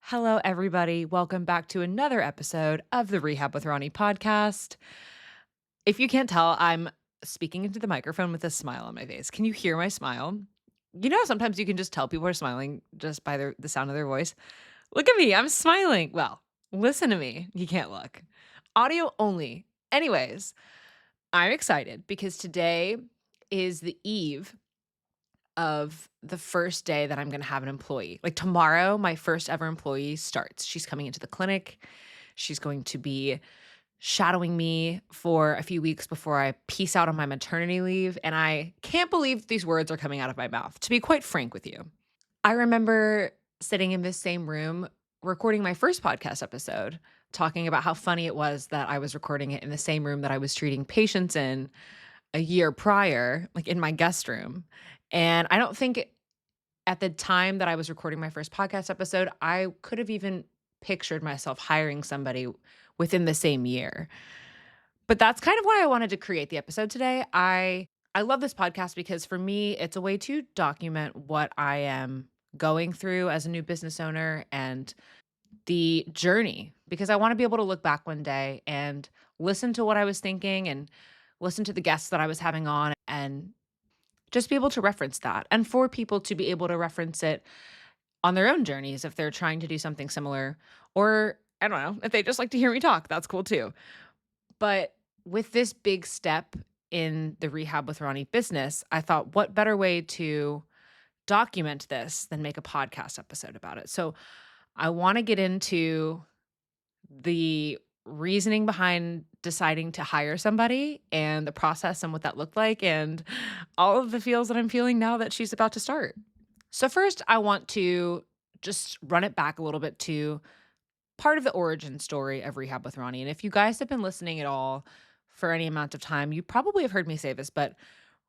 Hello, everybody. Welcome back to another episode of the Rehab with Roni podcast. If you can't tell, I'm speaking into the microphone with a smile on my face. Can you hear my smile? Sometimes you can just tell people are smiling just by the sound of their voice. Look at me. I'm smiling. Well, listen to me. You can't look. Audio only. Anyways, I'm excited because today is the eve of the first day that I'm gonna have an employee. Like tomorrow, my first ever employee starts. She's coming into the clinic. She's going to be shadowing me for a few weeks before I peace out on my maternity leave. And I can't believe these words are coming out of my mouth, to be quite frank with you. I remember sitting in this same room recording my first podcast episode, talking about how funny it was that I was recording it in the same room that I was treating patients in a year prior, like in my guest room. And I don't think at the time that I was recording my first podcast episode, I could have even pictured myself hiring somebody within the same year. But that's kind of why I wanted to create the episode today. I love this podcast because for me, it's a way to document what I am going through as a new business owner and the journey because I want to be able to look back one day and listen to what I was thinking and listen to the guests that I was having on and just be able to reference that and for people to be able to reference it on their own journeys if they're trying to do something similar or I don't know, if they just like to hear me talk, that's cool too. But with this big step in the Rehab with Ronnie business, I thought what better way to document this than make a podcast episode about it. So I want to get into the reasoning behind deciding to hire somebody and the process and what that looked like and all of the feels that I'm feeling now that she's about to start. So first, I want to just run it back a little bit to part of the origin story of Rehab with Ronnie. And if you guys have been listening at all for any amount of time, you probably have heard me say this, but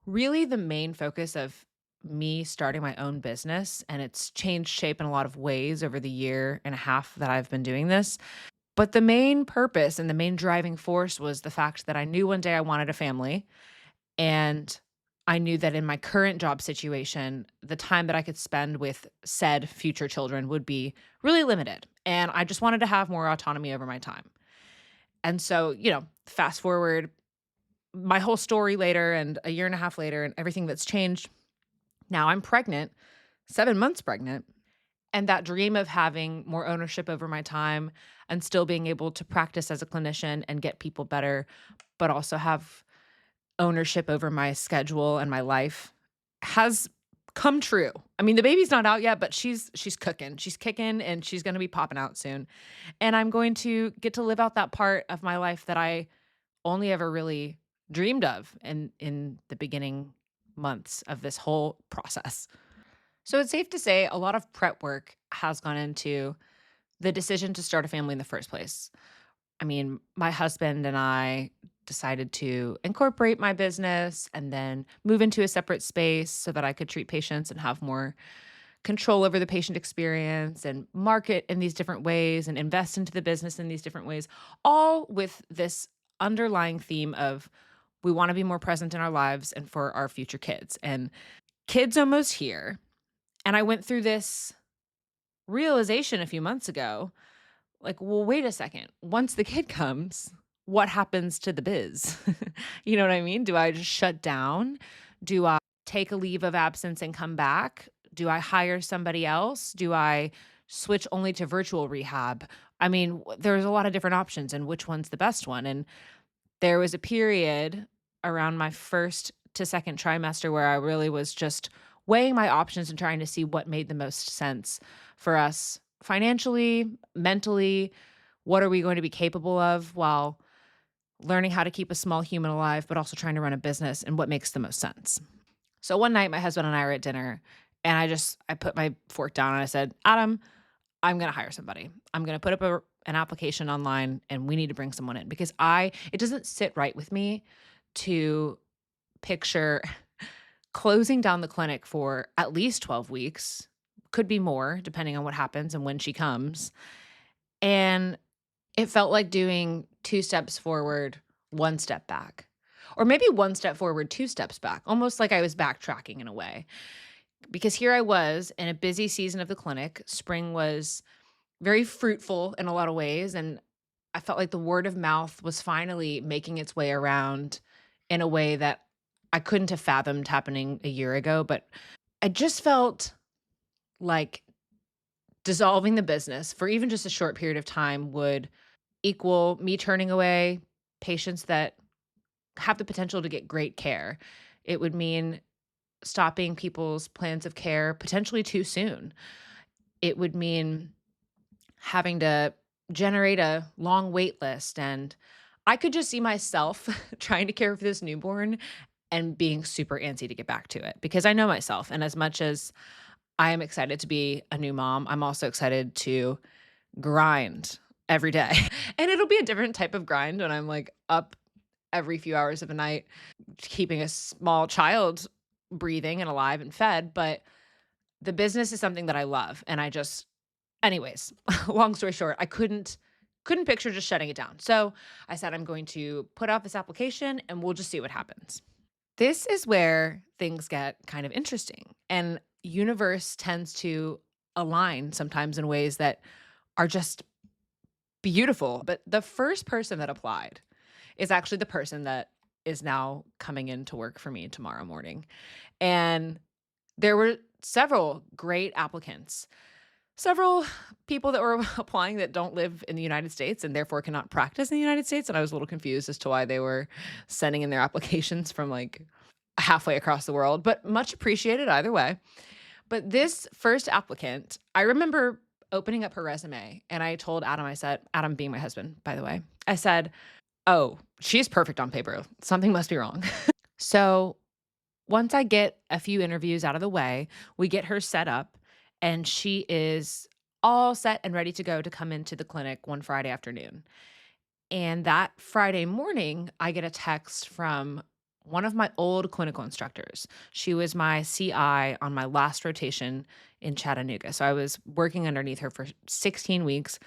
really the main focus of me starting my own business, and it's changed shape in a lot of ways over the year and a half that I've been doing this. But the main purpose and the main driving force was the fact that I knew one day I wanted a family. And I knew that in my current job situation, the time that I could spend with said future children would be really limited. And I just wanted to have more autonomy over my time. And so, fast forward my whole story later and a year and a half later and everything that's changed. Now I'm pregnant, 7 months pregnant. And that dream of having more ownership over my time and still being able to practice as a clinician and get people better, but also have ownership over my schedule and my life has come true. I mean, the baby's not out yet, but she's cooking. She's kicking and she's going to be popping out soon. And I'm going to get to live out that part of my life that I only ever really dreamed of in the beginning months of this whole process. So it's safe to say a lot of prep work has gone into the decision to start a family in the first place. I mean, my husband and I decided to incorporate my business and then move into a separate space so that I could treat patients and have more control over the patient experience and market in these different ways and invest into the business in these different ways, all with this underlying theme of we want to be more present in our lives and for our future kids. And kids almost here. And I went through this realization a few months ago like, well, wait a second. Once the kid comes, what happens to the biz? You know what I mean? Do I just shut down? Do I take a leave of absence and come back? Do I hire somebody else? Do I switch only to virtual rehab? I mean, there's a lot of different options and which one's the best one. And there was a period around my first to second trimester where I really was just weighing my options and trying to see what made the most sense for us financially, mentally. What are we going to be capable of while learning how to keep a small human alive, but also trying to run a business and what makes the most sense? So one night, my husband and I were at dinner and I put my fork down and I said, Adam, I'm going to hire somebody. I'm going to put up an application online and we need to bring someone in because it doesn't sit right with me to picture closing down the clinic for at least 12 weeks, could be more depending on what happens and when she comes. And it felt like doing 2 steps forward, 1 step back, or maybe 1 step forward, 2 steps back, almost like I was backtracking in a way. Because here I was in a busy season of the clinic. Spring was very fruitful in a lot of ways, and I felt like the word of mouth was finally making its way around in a way that I couldn't have fathomed happening a year ago, but I just felt like dissolving the business for even just a short period of time would equal me turning away patients that have the potential to get great care. It would mean stopping people's plans of care potentially too soon. It would mean having to generate a long wait list, and I could just see myself trying to care for this newborn and being super antsy to get back to it because I know myself, and as much as I am excited to be a new mom, I'm also excited to grind every day. And it'll be a different type of grind when I'm, like, up every few hours of a night keeping a small child breathing and alive and fed, but the business is something that I love, and I just anyways, long story short, I couldn't picture just shutting it down. So, I said I'm going to put out this application and we'll just see what happens. This is where things get kind of interesting, and universe tends to align sometimes in ways that are just beautiful. But the first person that applied is actually the person that is now coming in to work for me tomorrow morning. And there were several great applicants, several people that were applying that don't live in the United States and therefore cannot practice in the United States. And I was a little confused as to why they were sending in their applications from like halfway across the world, but much appreciated either way. But this first applicant, I remember opening up her resume and I told Adam, I said, Adam being my husband, by the way, I said, "Oh, she's perfect on paper. Something must be wrong." So once I get a few interviews out of the way, we get her set up and she is all set and ready to go to come into the clinic one Friday afternoon. And that Friday morning, I get a text from one of my old clinical instructors. She was my CI on my last rotation in Chattanooga. So I was working underneath her for 16 weeks.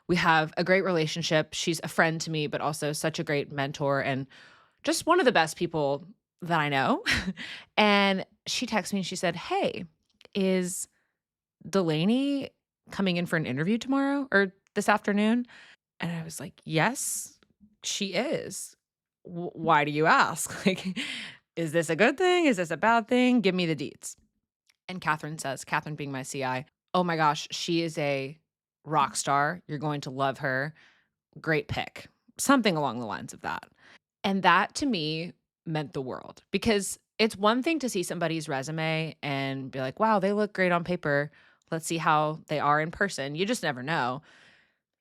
We have a great relationship. She's a friend to me, but also such a great mentor and just one of the best people that I know. And she texted me and she said, "Hey, is Delaney coming in for an interview tomorrow or this afternoon?" And I was like, "Yes, she is. Why do you ask? Like, is this a good thing? Is this a bad thing? Give me the deets." And Catherine says, Catherine being my CI, "Oh my gosh, she is a rock star. You're going to love her. Great pick." Something along the lines of that. And that to me meant the world because it's one thing to see somebody's resume and be like, wow, they look great on paper. Let's see how they are in person. You just never know.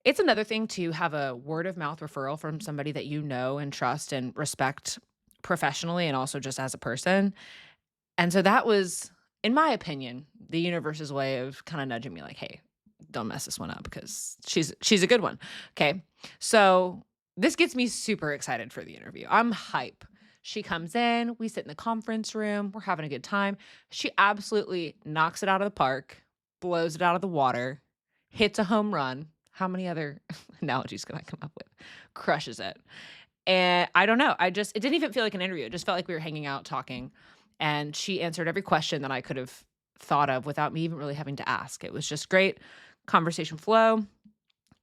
It's another thing to have a word of mouth referral from somebody that you know and trust and respect professionally and also just as a person. And so that was, in my opinion, the universe's way of kind of nudging me like, "Hey, don't mess this one up because she's a good one." Okay. So this gets me super excited for the interview. I'm hype. She comes in, we sit in the conference room, we're having a good time. She absolutely knocks it out of the park, blows it out of the water, hits a home run. How many other analogies can I come up with? Crushes it. And I don't know, it didn't even feel like an interview, it just felt like we were hanging out talking, and she answered every question that I could have thought of without me even really having to ask. It was just great conversation flow,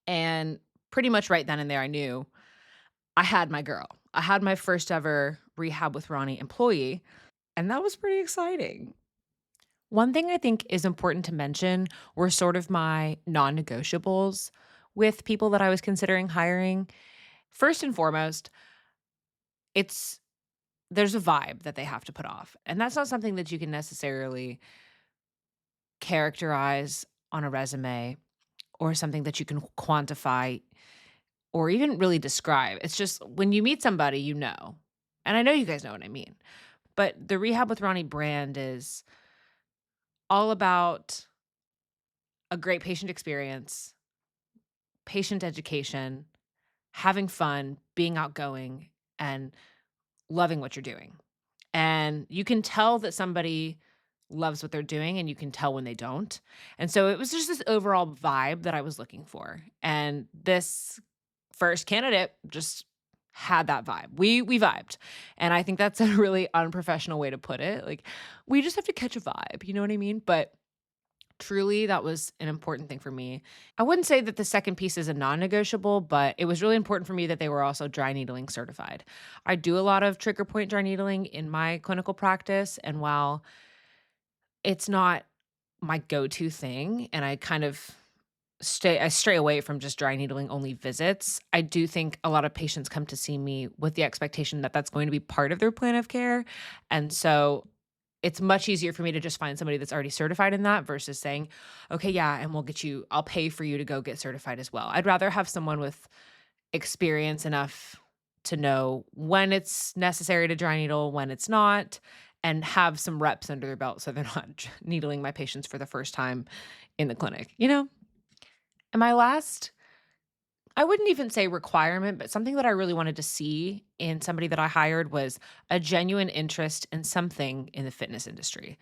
and pretty much right then and there, I knew I had my girl. I had my first ever Rehab with Roni employee, and that was pretty exciting. One thing I think is important to mention were sort of my non-negotiables with people that I was considering hiring. First and foremost, it's there's a vibe that they have to put off, and that's not something that you can necessarily characterize on a resume or something that you can quantify or even really describe. It's just when you meet somebody, you know. And I know you guys know what I mean. But the Rehab with Ronnie brand is all about a great patient experience, patient education, having fun, being outgoing, and loving what you're doing. And you can tell that somebody loves what they're doing and you can tell when they don't. And so it was just this overall vibe that I was looking for. And this first candidate just had that vibe. We vibed. And I think that's a really unprofessional way to put it. Like we just have to catch a vibe, you know what I mean? But Truly, that was an important thing for me. I wouldn't say that the second piece is a non-negotiable, but it was really important for me that they were also dry needling certified. I do a lot of trigger point dry needling in my clinical practice, and while it's not my go-to thing, and I kind of stray away from just dry needling only visits, I do think a lot of patients come to see me with the expectation that that's going to be part of their plan of care, and so it's much easier for me to just find somebody that's already certified in that versus saying, "Okay, yeah, and I'll pay for you to go get certified as well." I'd rather have someone with experience enough to know when it's necessary to dry needle, when it's not, and have some reps under their belt so they're not needling my patients for the first time in the clinic, you know? And my last, I wouldn't even say requirement, but something that I really wanted to see in somebody that I hired was a genuine interest in something in the fitness industry.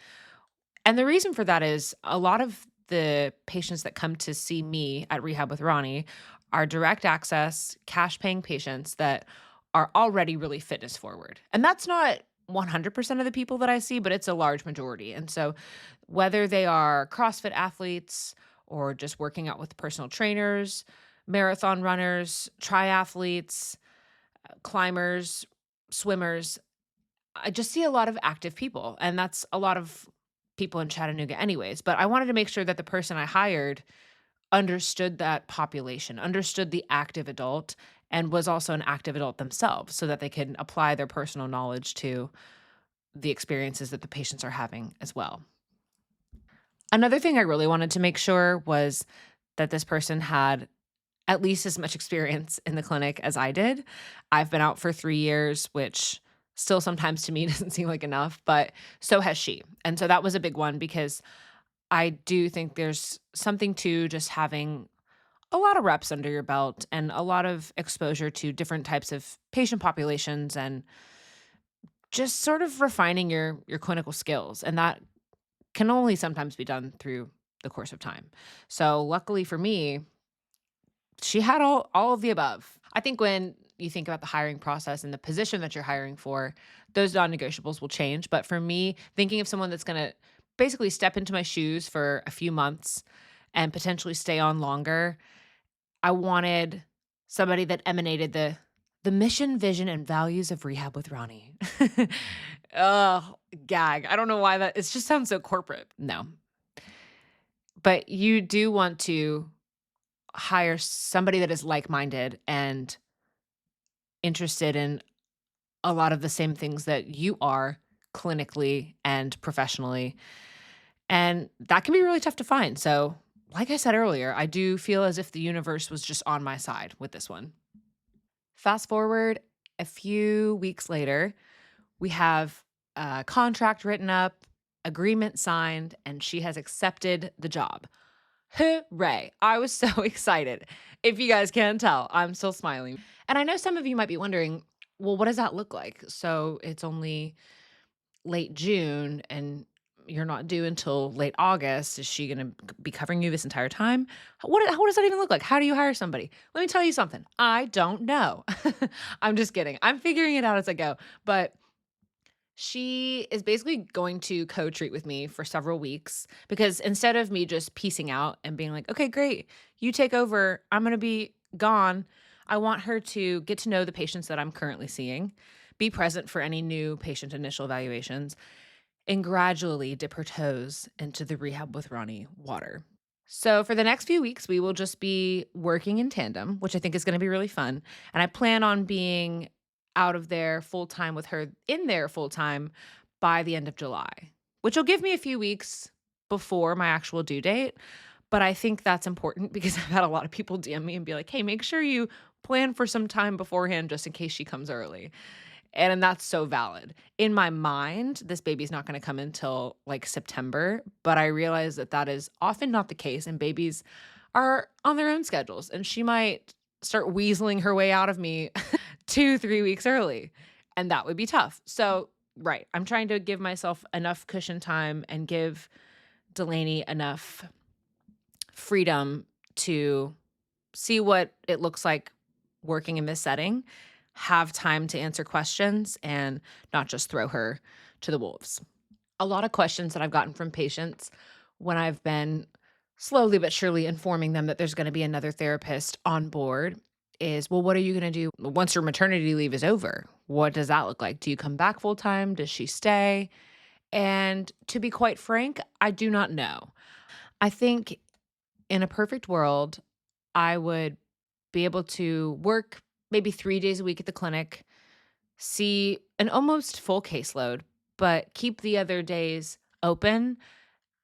And the reason for that is a lot of the patients that come to see me at Rehab with Ronnie are direct access, cash paying patients that are already really fitness forward. And that's not 100% of the people that I see, but it's a large majority. And so, whether they are CrossFit athletes or just working out with personal trainers, marathon runners, triathletes, climbers, swimmers, I just see a lot of active people, and that's a lot of people in Chattanooga anyways, but I wanted to make sure that the person I hired understood that population, understood the active adult, and was also an active adult themselves so that they can apply their personal knowledge to the experiences that the patients are having as well. Another thing I really wanted to make sure was that this person had at least as much experience in the clinic as I did. I've been out for 3 years, which still sometimes to me doesn't seem like enough, but so has she. And so that was a big one because I do think there's something to just having a lot of reps under your belt and a lot of exposure to different types of patient populations and just sort of refining your clinical skills. And that can only sometimes be done through the course of time. So luckily for me, she had all of the above. I think when you think about the hiring process and the position that you're hiring for, those non-negotiables will change, but for me, thinking of someone that's gonna basically step into my shoes for a few months and potentially stay on longer, I wanted somebody that emanated the mission, vision, and values of Rehab with Ronnie. Oh, gag. I don't know why that it just sounds so corporate. No. But you do want to hire somebody that is like-minded and interested in a lot of the same things that you are clinically and professionally, and that can be really tough to find. So, like I said earlier, I do feel as if the universe was just on my side with this one. Fast forward a few weeks later, we have a contract written up, agreement signed, and she has accepted the job. Hooray. I was so excited. If you guys can't tell, I'm still smiling. And I know some of you might be wondering, well, what does that look like? So it's only late June and you're not due until late August. Is she going to be covering you this entire time? What does that even look like? How do you hire somebody? Let me tell you something. I don't know. I'm just kidding. I'm figuring it out as I go. But she is basically going to co-treat with me for several weeks because instead of me just piecing out and being like, "Okay, great. You take over. I'm going to be gone." I want her to get to know the patients that I'm currently seeing, be present for any new patient initial evaluations, and gradually dip her toes into the Rehab with Ronnie water. So for the next few weeks, we will just be working in tandem, which I think is going to be really fun. And I plan on being out of there full time with her in there full time by the end of July, which will give me a few weeks before my actual due date. But I think that's important because I've had a lot of people DM me and be like, hey, make sure you plan for some time beforehand just in case she comes early. And that's so valid. In my mind, this baby's not gonna come until, like, September, but I realize that that is often not the case, and babies are on their own schedules, and she might start weaseling her way out of me 2, 3 weeks early, and that would be tough. So right, I'm trying to give myself enough cushion time and give Delaney enough freedom to see what it looks like working in this setting, have time to answer questions, and not just throw her to the wolves. A lot of questions that I've gotten from patients when I've been slowly but surely informing them that there's gonna be another therapist on board is, "Well, what are you gonna do once your maternity leave is over? What does that look like? Do you come back full time? Does she stay?" And to be quite frank, I do not know. I think in a perfect world, I would be able to work maybe 3 days a week at the clinic, see an almost full caseload, but keep the other days open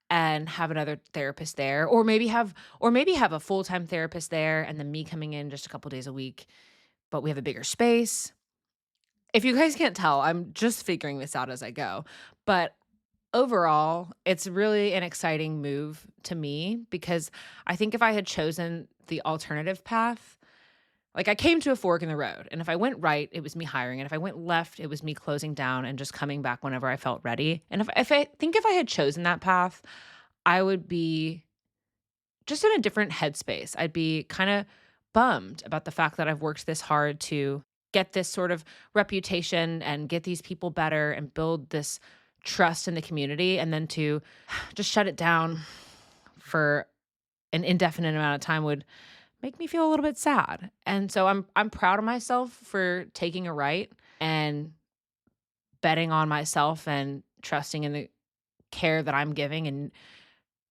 and have another therapist there, or maybe have a full-time therapist there and then me coming in just a couple days a week, but we have a bigger space. If you guys can't tell, I'm just figuring this out as I go, but overall, it's really an exciting move to me because I think if I had chosen the alternative path, like I came to a fork in the road, and if I went right, it was me hiring, and if I went left, it was me closing down and just coming back whenever I felt ready. And if I had chosen that path, I would be just in a different headspace. I'd be kind of bummed about the fact that I've worked this hard to get this sort of reputation and get these people better and build this trust in the community, and then to just shut it down for an indefinite amount of time would make me feel a little bit sad. And so I'm proud of myself for taking a right and betting on myself and trusting in the care that I'm giving and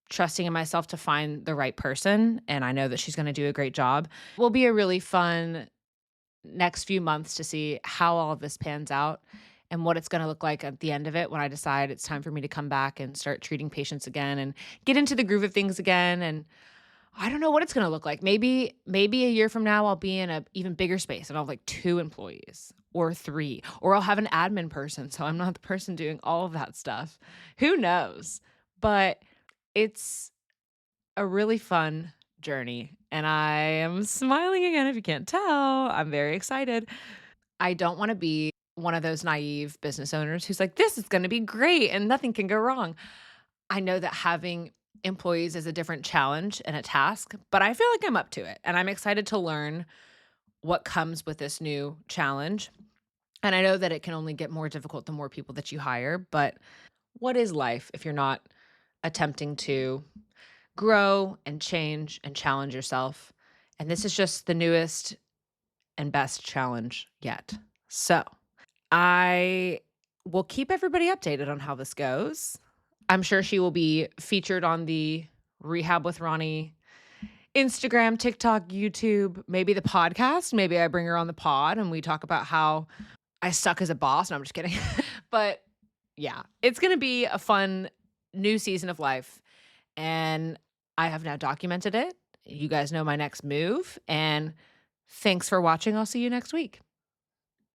trusting in myself to find the right person, and I know that she's gonna do a great job. Will be a really fun next few months to see how all of this pans out and what it's gonna look like at the end of it when I decide it's time for me to come back and start treating patients again and get into the groove of things again, and I don't know what it's gonna look like. Maybe a year from now, I'll be in a even bigger space, and I'll have, like, 2 employees or 3, or I'll have an admin person, so I'm not the person doing all of that stuff. Who knows? But it's a really fun journey, and I am smiling again if you can't tell. I'm very excited. I don't wanna be one of those naive business owners who's like, "This is gonna be great and nothing can go wrong." I know that having employees is a different challenge and a task, but I feel like I'm up to it, and I'm excited to learn what comes with this new challenge. And I know that it can only get more difficult the more people that you hire, but what is life if you're not attempting to grow and change and challenge yourself? And this is just the newest and best challenge yet. So, I will keep everybody updated on how this goes. I'm sure she will be featured on the Rehab with Ronnie Instagram, TikTok, YouTube, maybe the podcast. Maybe I bring her on the pod and we talk about how I suck as a boss. No, I'm just kidding. But yeah, it's going to be a fun new season of life. And I have now documented it. You guys know my next move. And thanks for watching. I'll see you next week.